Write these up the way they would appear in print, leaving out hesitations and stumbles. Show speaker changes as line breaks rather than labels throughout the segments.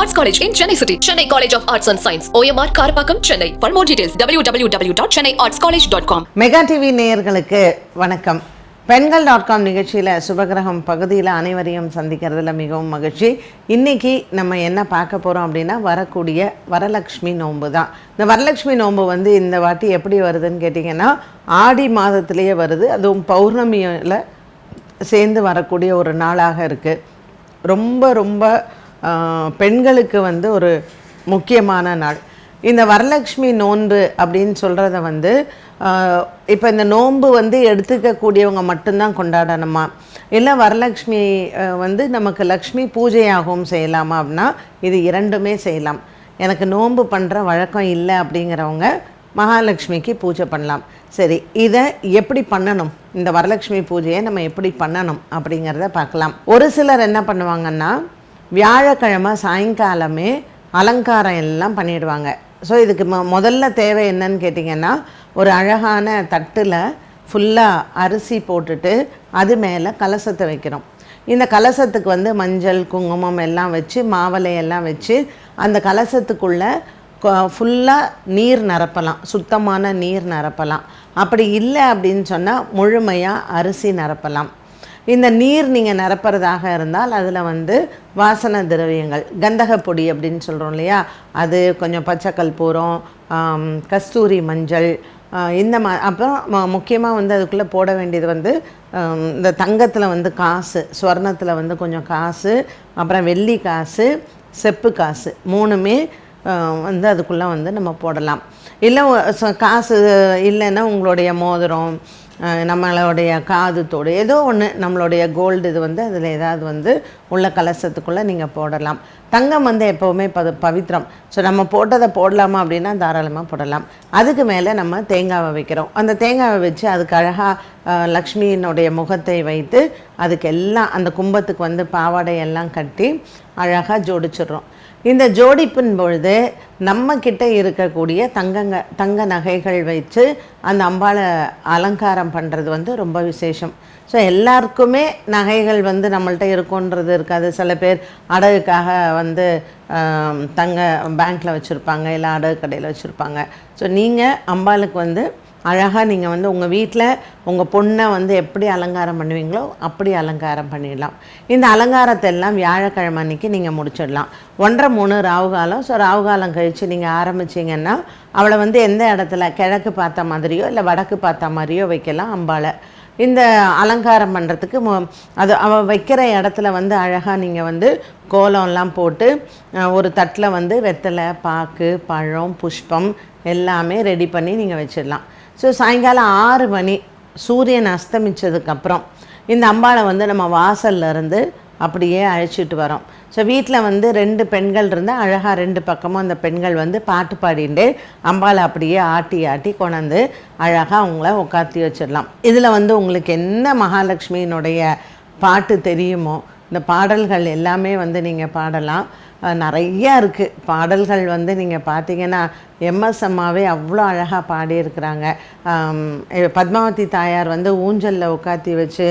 Arts College in Chennai City. Chennai College of Arts and Science. OMR Karapakam, Chennai. For more details, www.chennaiartscollege.com.
Mega TV நேயர்களுக்கு வணக்கம். பெண்கள்.com நிகழ்ச்சியில் சுபகிரகம் பகுதியில் அனைவரையும் சந்திக்கிறதுல மிகவும் மகிழ்ச்சி. இன்றைக்கி நம்ம என்ன பார்க்க போகிறோம் அப்படின்னா, வரக்கூடிய வரலட்சுமி நோன்பு தான். இந்த வரலட்சுமி நோன்பு வந்து இந்த வாட்டி எப்படி வருதுன்னு கேட்டிங்கன்னா, ஆடி மாதத்திலேயே வருது. அதுவும் பௌர்ணமியில் சேர்ந்து வரக்கூடிய ஒரு நாளாக இருக்குது. ரொம்ப பெண்களுக்கு வந்து ஒரு முக்கியமான நாள். இந்த வரலட்சுமி நோன்பு அப்படின்னு சொல்கிறத வந்து இப்போ இந்த நோன்பு வந்து எடுத்துக்கக்கூடியவங்க மட்டும்தான் கொண்டாடணுமா, இல்லை வரலட்சுமி வந்து நமக்கு லக்ஷ்மி பூஜையாகவும் செய்யலாமா அப்படின்னா, இது இரண்டுமே செய்யலாம். எனக்கு நோன்பு பண்ணுற வழக்கம் இல்லை அப்படிங்கிறவங்க மகாலட்சுமிக்கு பூஜை பண்ணலாம். சரி, இதை எப்படி பண்ணணும், இந்த வரலட்சுமி பூஜையை நம்ம எப்படி பண்ணணும் அப்படிங்கிறத பார்க்கலாம். ஒரு சிலர் என்ன பண்ணுவாங்கன்னா, வியாழக்கிழமை சாயங்காலமே அலங்காரம் எல்லாம் பண்ணிடுவாங்க. ஸோ இதுக்கு முதல்ல தேவை என்னன்னு கேட்டிங்கன்னா, ஒரு அழகான தட்டில் ஃபுல்லாக அரிசி போட்டுட்டு அது மேலே கலசத்தை வைக்கிறோம். இந்த கலசத்துக்கு வந்து மஞ்சள் குங்குமம் எல்லாம் வச்சு மாவளையெல்லாம் வச்சு அந்த கலசத்துக்குள்ளே ஃபுல்லாக நீர் நிரப்பலாம், சுத்தமான நீர் நிரப்பலாம். அப்படி இல்லை அப்படின்னு சொன்னால் முழுமையாக அரிசி நிரப்பலாம். இந்த நீர் நீங்கள் நிரப்புறதாக இருந்தால் அதில் வந்து வாசனை திரவியங்கள், கந்தகப்பொடி அப்படின்னு சொல்கிறோம் இல்லையா, அது கொஞ்சம் பச்சை கற்பூரம், கஸ்தூரி மஞ்சள், இந்த அப்புறம் முக்கியமாக வந்து அதுக்குள்ளே போட வேண்டியது வந்து இந்த தங்கத்தில் வந்து காசு, ஸ்வர்ணத்தில் வந்து கொஞ்சம் காசு, அப்புறம் வெள்ளி காசு, செப்பு காசு, மூணுமே வந்து அதுக்குள்ளே வந்து நம்ம போடலாம். இல்லை காசு இல்லைன்னா உங்களுடைய மோதிரம், நம்மளுடைய காது தோடு, ஏதோ ஒன்று நம்மளுடைய கோல்டு இது வந்து அதில் ஏதாவது வந்து உள்ள கலசத்துக்குள்ளே நீங்கள் போடலாம். தங்கம் வந்து எப்போவுமே பவித்திரம். ஸோ நம்ம போட்டதை போடலாமா அப்படின்னா தாராளமாக போடலாம். அதுக்கு மேலே நம்ம தேங்காவை வைக்கிறோம். அந்த தேங்காவை வச்சு அதுக்கு அழகாக லக்ஷ்மியினுடைய முகத்தை வைத்து அதுக்கு எல்லாம் அந்த கும்பத்துக்கு வந்து பாவாடையெல்லாம் கட்டி அழகாக ஜோடிச்சிடுறோம். இந்த ஜோடிப்பின் பொழுது நம்மக்கிட்ட இருக்கக்கூடிய தங்க நகைகள் வச்சு அந்த அம்பாளை அலங்காரம் பண்ணுறது வந்து ரொம்ப விசேஷம். ஸோ எல்லாருக்குமே நகைகள் வந்து நம்மள்கிட்ட இருக்குன்றது இருக்காது. சில பேர் அடகுக்காக வந்து தங்க பேங்க்கில் வச்சுருப்பாங்க, இல்லை அடகு கடையில் வச்சுருப்பாங்க. ஸோ நீங்கள் அம்பாளுக்கு வந்து அழகாக நீங்கள் வந்து உங்கள் வீட்டில் உங்கள் பொண்ணை வந்து எப்படி அலங்காரம் பண்ணுவீங்களோ அப்படி அலங்காரம் பண்ணிடலாம். இந்த அலங்காரத்தை எல்லாம் வியாழக்கிழமை அன்றைக்கி நீங்கள் முடிச்சிடலாம். 1:30 ராவுகாலம். ஸோ ராவுகாலம் கழித்து நீங்கள் ஆரம்பிச்சிங்கன்னா அவளை வந்து எந்த இடத்துல கிழக்கு பார்த்த மாதிரியோ இல்லை வடக்கு பார்த்த மாதிரியோ வைக்கலாம் அம்பாளை. இந்த அலங்காரம் பண்ணுறதுக்கு அது அவள் வைக்கிற இடத்துல வந்து அழகாக நீங்கள் வந்து கோலம்லாம் போட்டு ஒரு தட்டில் வந்து வெத்தலை, பாக்கு, பழம், புஷ்பம் எல்லாமே ரெடி பண்ணி நீங்கள் வச்சிடலாம். ஸோ சாயங்காலம் 6 மணி சூரியன் அஸ்தமித்ததுக்கப்புறம் இந்த அம்பாளை வந்து நம்ம வாசல்ல இருந்து அப்படியே அழைச்சிட்டு வரோம். ஸோ வீட்டில் வந்து 2 பெண்கள் இருந்தால் அழகாக 2 பக்கமும் அந்த பெண்கள் வந்து பாட்டு பாடிட்டு அம்பாளை அப்படியே ஆட்டி கொண்டாந்து அழகாக அவங்கள உட்காத்தி வச்சிடலாம். இதில் வந்து உங்களுக்கு என்ன மகாலட்சுமியினுடைய பாட்டு தெரியுமோ இந்த பாடல்கள் எல்லாமே வந்து நீங்கள் பாடலாம். நிறையா இருக்குது பாடல்கள் வந்து நீங்கள் பார்த்தீங்கன்னா எம்எஸ் அம்மாவே அவ்வளோ அழகாக பாடியிருக்கிறாங்க. பத்மாவதி தாயார் வந்து ஊஞ்சலில் உட்காத்தி வச்சு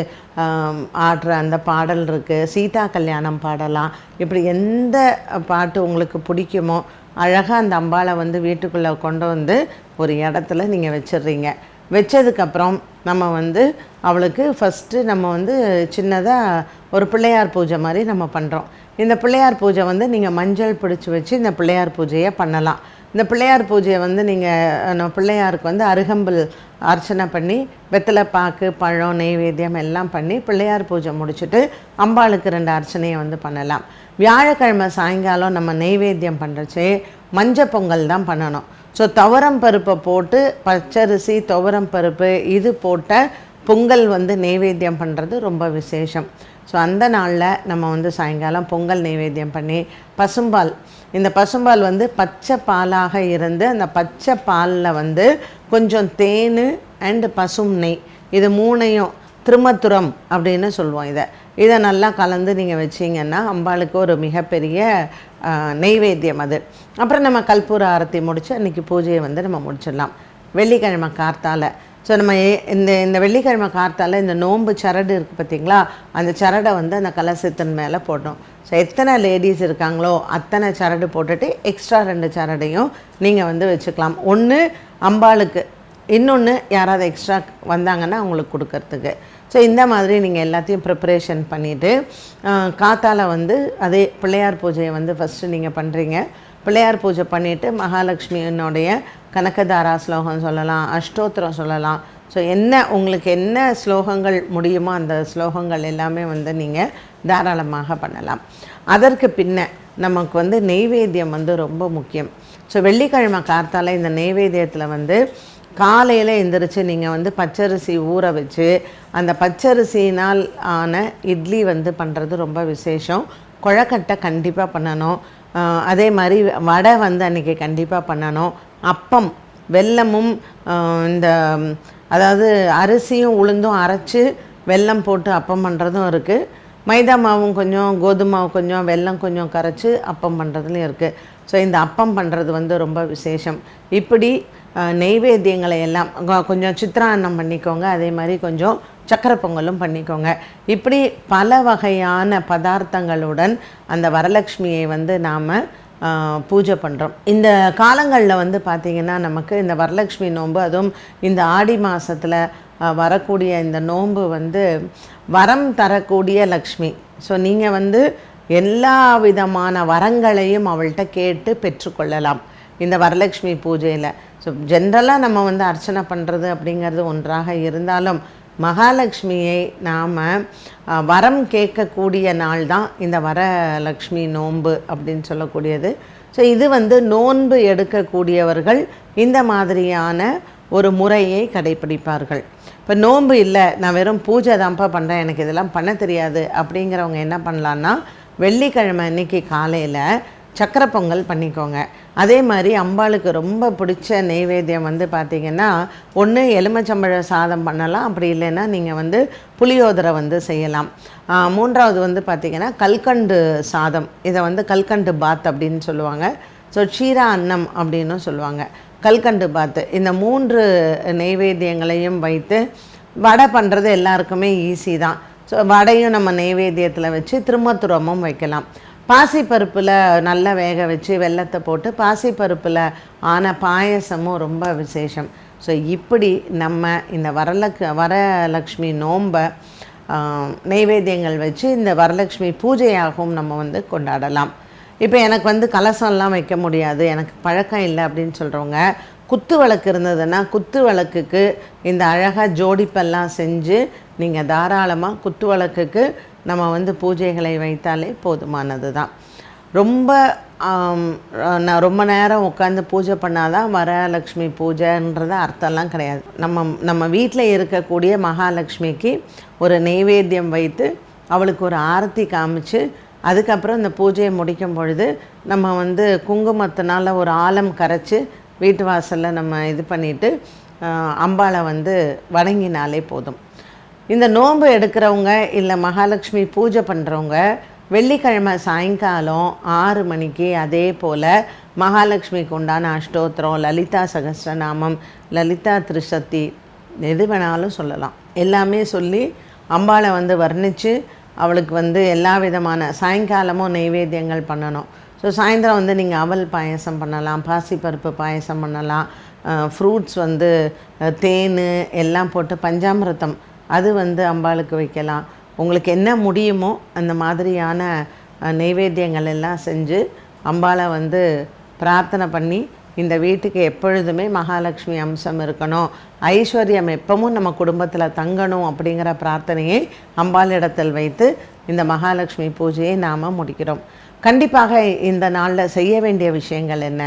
ஆடுற அந்த பாடல் இருக்குது. சீதா கல்யாணம் பாடலாம். இப்படி எந்த பாட்டு உங்களுக்கு பிடிக்குமோ அழகாக அந்த அம்பாளை வந்து வீட்டுக்குள்ளே கொண்டு வந்து ஒரு இடத்துல நீங்கள் வச்சிடுறீங்க. வச்சதுக்கப்புறம் நம்ம வந்து அவளுக்கு ஃபஸ்ட்டு நம்ம வந்து சின்னதாக ஒரு பிள்ளையார் பூஜை மாதிரி நம்ம பண்ணுறோம். இந்த பிள்ளையார் பூஜை வந்து நீங்கள் மஞ்சள் பிடிச்சி வச்சு இந்த பிள்ளையார் பூஜையை பண்ணலாம். இந்த பிள்ளையார் பூஜையை வந்து நீங்கள் பிள்ளையாருக்கு வந்து அருகம்புல் அர்ச்சனை பண்ணி வெத்தலை, பாக்கு, பழம், நெய்வேத்தியம் எல்லாம் பண்ணி பிள்ளையார் பூஜை முடிச்சுட்டு அம்பாளுக்கு 2 அர்ச்சனையை வந்து பண்ணலாம். வியாழக்கிழமை சாயங்காலம் நம்ம நெய்வேத்தியம் பண்ணுறச்சே மஞ்சள் பொங்கல் தான் பண்ணணும். ஸோ துவரம் பருப்பை போட்டு பச்சரிசி, துவரம் பருப்பு இது போட்ட பொங்கல் வந்து நெய்வேத்தியம் பண்ணுறது ரொம்ப விசேஷம். ஸோ அந்த நாளில் நம்ம வந்து சாயங்காலம் பொங்கல் நெய்வேத்தியம் பண்ணி பசும்பால், இந்த பசும்பால் வந்து பச்சை பாலாக இருந்து அந்த பச்சை பாலில் வந்து கொஞ்சம் தேன் அண்டு பசும் நெய், இது 3ஐயும் திருமத்துரம் அப்படின்னு சொல்லுவோம். இதை நல்லா கலந்து நீங்கள் வச்சிங்கன்னா அம்பாளுக்கு ஒரு மிகப்பெரிய நெய்வேத்தியம் அது. அப்புறம் நம்ம கற்பூர ஆரத்தி முடித்து அன்றைக்கி பூஜையை வந்து நம்ம முடிச்சிடலாம். வெள்ளிக்கிழமை கார்த்தால ஸோ நம்ம இந்த வெள்ளிக்கிழமை கார்த்தால இந்த நோன்பு சரடு இருக்குது பார்த்திங்களா, அந்த சரடை வந்து அந்த கலசத்தின் மேலே போடணும். ஸோ எத்தனை லேடிஸ் இருக்காங்களோ அத்தனை சரடு போட்டுட்டு எக்ஸ்ட்ரா 2 சரடையும் நீங்கள் வந்து வச்சுக்கலாம். ஒன்று அம்பாளுக்கு, இன்னொன்று யாராவது எக்ஸ்ட்ரா வந்தாங்கன்னா அவங்களுக்கு கொடுக்கறதுக்கு. ஸோ இந்த மாதிரி நீங்கள் எல்லாத்தையும் ப்ரிப்பரேஷன் பண்ணிவிட்டு காத்தால் வந்து அதே பிள்ளையார் பூஜையை வந்து ஃபஸ்ட்டு நீங்கள் பண்ணுறீங்க. பிள்ளையார் பூஜை பண்ணிவிட்டு மகாலட்சுமியினுடைய கனகதாரா ஸ்லோகம் சொல்லலாம், அஷ்டோத்திரம் சொல்லலாம். ஸோ உங்களுக்கு என்ன ஸ்லோகங்கள் முடியுமோ அந்த ஸ்லோகங்கள் எல்லாமே வந்து நீங்கள் தாராளமாக பண்ணலாம். அதற்கு பின்ன நமக்கு வந்து நெய்வேத்தியம் வந்து ரொம்ப முக்கியம். ஸோ வெள்ளிக்கிழமை காத்தால் இந்த நெய்வேத்தியத்தில் வந்து காலையில் எந்திரிச்சு நீங்கள் வந்து பச்சரிசி ஊற வச்சு அந்த பச்சரிசினால் ஆன இட்லி வந்து பண்ணுறது ரொம்ப விசேஷம். கொழக்கட்டை கண்டிப்பாக பண்ணணும். அதே மாதிரி வடை வந்து அன்றைக்கி கண்டிப்பாக பண்ணணும். அப்பம் வெல்லமும் இந்த அதாவது அரிசியும் உளுந்தும் அரைச்சி வெல்லம் போட்டு அப்பம் பண்ணுறதும் இருக்குது. மைதா மாவும் கொஞ்சம், கோதுமை மாவு கொஞ்சம், வெல்லம் கொஞ்சம் கரைச்சி அப்பம் பண்ணுறதுலையும் இருக்குது. ஸோ இந்த அப்பம் பண்ணுறது வந்து ரொம்ப விசேஷம். இப்படி நெய்வேத்தியங்களை எல்லாம் கொஞ்சம் சித்திரான்னம் பண்ணிக்கோங்க. அதே மாதிரி கொஞ்சம் சக்கரை பொங்கலும் பண்ணிக்கோங்க. இப்படி பல வகையான பதார்த்தங்களுடன் அந்த வரலட்சுமியை வந்து நாம் பூஜை பண்ணுறோம். இந்த காலங்களில் வந்து பார்த்திங்கன்னா நமக்கு இந்த வரலட்சுமி நோன்பு, அதுவும் இந்த ஆடி மாதத்தில் வரக்கூடிய இந்த நோன்பு வந்து வரம் தரக்கூடிய லக்ஷ்மி. ஸோ நீங்கள் வந்து எல்லா விதமான வரங்களையும் அவள்கிட்ட கேட்டு பெற்றுக்கொள்ளலாம் இந்த வரலட்சுமி பூஜையில். ஸோ ஜென்ரலாக நம்ம வந்து அர்ச்சனை பண்ணுறது அப்படிங்கிறது ஒன்றாக இருந்தாலும் மகாலட்சுமியை நாம் வரம் கேட்கக்கூடிய நாள் தான் இந்த வரலட்சுமி நோன்பு அப்படின்னு சொல்லக்கூடியது. ஸோ இது வந்து நோன்பு எடுக்கக்கூடியவர்கள் இந்த மாதிரியான ஒரு முறையை கடைப்பிடிப்பார்கள். இப்போ நோன்பு இல்லை, நான் வெறும் பூஜை தான்ப்பா பண்ணுறேன், எனக்கு இதெல்லாம் பண்ண தெரியாது அப்படிங்கிறவங்க என்ன பண்ணலான்னா வெள்ளிக்கிழமை அன்னைக்கு காலையில் சக்கரை பொங்கல் பண்ணிக்கோங்க. அதே மாதிரி அம்பாளுக்கு ரொம்ப பிடிச்ச நெய்வேத்தியம் வந்து பார்த்திங்கன்னா ஒன்று எலுமிச்சம்பழ சாதம் பண்ணலாம், அப்படி இல்லைன்னா நீங்கள் வந்து புளியோதரை வந்து செய்யலாம். மூன்றாவது வந்து பார்த்திங்கன்னா கல்கண்டு சாதம், இதை வந்து கல்கண்டு பாத் அப்படின்னு சொல்லுவாங்க. ஸோ ஷீரா அன்னம் அப்படின்னு சொல்லுவாங்க. கல்கண்டு பாத்து, இந்த 3 நெய்வேத்தியங்களையும் வைத்து வடை பண்ணுறது எல்லாருக்குமே ஈஸி தான். ஸோ வடையும் நம்ம நெய்வேத்தியத்தில் வச்சு திருமத்துரமும் வைக்கலாம். பாசிப்பருப்பில் நல்லா வேக வச்சு வெல்லத்தை போட்டு பாசிப்பருப்பில் ஆன பாயசமும் ரொம்ப விசேஷம். ஸோ இப்படி நம்ம இந்த வரலட்சுமி நோன்பை நெய்வேத்தியங்கள் வச்சு இந்த வரலட்சுமி பூஜையாகவும் நம்ம வந்து கொண்டாடலாம். இப்போ எனக்கு வந்து கலசம்லாம் வைக்க முடியாது, எனக்கு பழக்கம் இல்லை அப்படின்னு சொல்கிறவங்க குத்து விளக்கு இருந்ததுன்னா குத்து விளக்குக்கு இந்த அழகாக ஜோடிப்பெல்லாம் செஞ்சு நீங்கள் தாராளமாக குத்து விளக்குக்கு நம்ம வந்து பூஜைகளை வைத்தாலே போதுமானது தான். ரொம்ப நேரம் உட்காந்து பூஜை பண்ணாதான் வரலட்சுமி பூஜைன்றது அர்த்தம்லாம் கிடையாது. நம்ம வீட்டில் இருக்கக்கூடிய மகாலட்சுமிக்கு ஒரு நெய்வேத்தியம் வைத்து அவளுக்கு ஒரு ஆரத்தி காமிச்சு அதுக்கப்புறம் இந்த பூஜையை முடிக்கும் பொழுது நம்ம வந்து குங்குமத்தினால் ஒரு ஆலம் கரைச்சி வீட்டு வாசலில் நம்ம இது பண்ணிவிட்டு அம்பாளை வந்து வணங்கினாலே போதும். இந்த நோன்பு எடுக்கிறவங்க இல்லை மகாலட்சுமி பூஜை பண்ணுறவங்க வெள்ளிக்கிழமை சாயங்காலம் 6 மணிக்கு அதே போல் மகாலட்சுமிக்கு உண்டான அஷ்டோத்திரம், லலிதா சகஸ்ரநாமம், லலிதா திரிசக்தி எது வேணாலும் சொல்லலாம், எல்லாமே சொல்லி அம்பாளை வந்து வர்ணித்து அவளுக்கு வந்து எல்லா விதமான சாயங்காலமும் நெய்வேத்தியங்கள் பண்ணணும். ஸோ சாயந்தரம் வந்து நீங்கள் அவல் பாயசம் பண்ணலாம், பாசிப்பருப்பு பாயசம் பண்ணலாம், ஃப்ரூட்ஸ் வந்து தேன் எல்லாம் போட்டு பஞ்சாமிரதம் அது வந்து அம்பாளுக்கு வைக்கலாம். உங்களுக்கு என்ன முடியுமோ அந்த மாதிரியான நெய்வேத்தியங்கள் எல்லாம் செஞ்சு அம்பாளை வந்து பிரார்த்தனை பண்ணி இந்த வீட்டுக்கு எப்பொழுதுமே மகாலட்சுமி அம்சம் இருக்கணும், ஐஸ்வர்யம் எப்பவும் நம்ம குடும்பத்தில் தங்கணும் அப்படிங்கிற பிரார்த்தனையை அம்பாளிடத்தில் வைத்து இந்த மகாலட்சுமி பூஜையை நாம் முடிக்கிறோம். கண்டிப்பாக இந்த நாளில் செய்ய வேண்டிய விஷயங்கள் என்ன?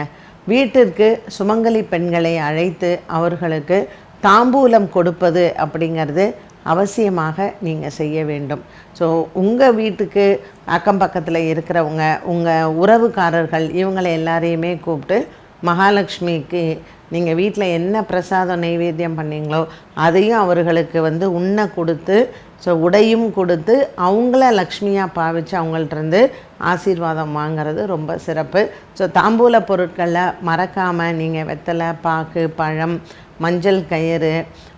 வீட்டிற்கு சுமங்கலி பெண்களை அழைத்து அவர்களுக்கு தாம்பூலம் கொடுப்பது அப்படிங்கிறது அவசியமாக நீங்கள் செய்ய வேண்டும். ஸோ உங்கள் வீட்டுக்கு அக்கம் பக்கத்தில் இருக்கிறவங்க, உங்கள் உறவுக்காரர்கள், இவங்களை எல்லாரையுமே கூப்பிட்டு மகாலட்சுமிக்கு நீங்கள் வீட்டில் என்ன பிரசாதம் நெய்வேத்தியம் பண்ணீங்களோ அதையும் அவர்களுக்கு வந்து உண்ண கொடுத்து, ஸோ உடையும் கொடுத்து அவங்கள லக்ஷ்மியாக பாவித்து அவங்கள்ட்டருந்து ஆசீர்வாதம் வாங்கிறது ரொம்ப சிறப்பு. ஸோ தாம்பூல பொருட்களில் மறக்காமல் நீங்கள் வெத்தலை, பாக்கு, பழம், மஞ்சள் கயிறு,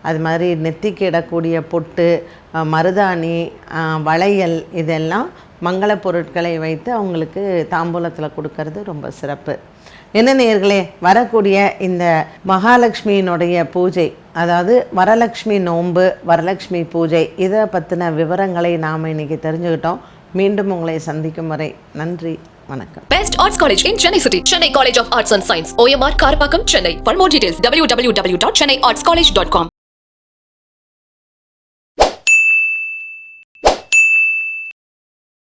அது மாதிரி நெத்திக்கு இடக்கூடிய பொட்டு, மருதாணி, வளையல் இதெல்லாம் மங்கள பொருட்களை வைத்து அவங்களுக்கு தாம்பூலத்தில் கொடுக்கறது ரொம்ப சிறப்பு. என்ன நேயர்களே, வரக்கூடிய இந்த மகாலட்சுமியினுடைய பூஜை, அதாவது வரலட்சுமி நோன்பு, வரலட்சுமி பூஜை, இதை பற்றின விவரங்களை நாம் இன்னைக்கு தெரிஞ்சுக்கிட்டோம். மீண்டும் உங்களை சந்திக்கும் வரை நன்றி, வணக்கம்.
Best Arts College in Chennai City. Chennai College of Arts and Science. OMR Karpakkam, Chennai. For more details, www.chennaiartscollege.com.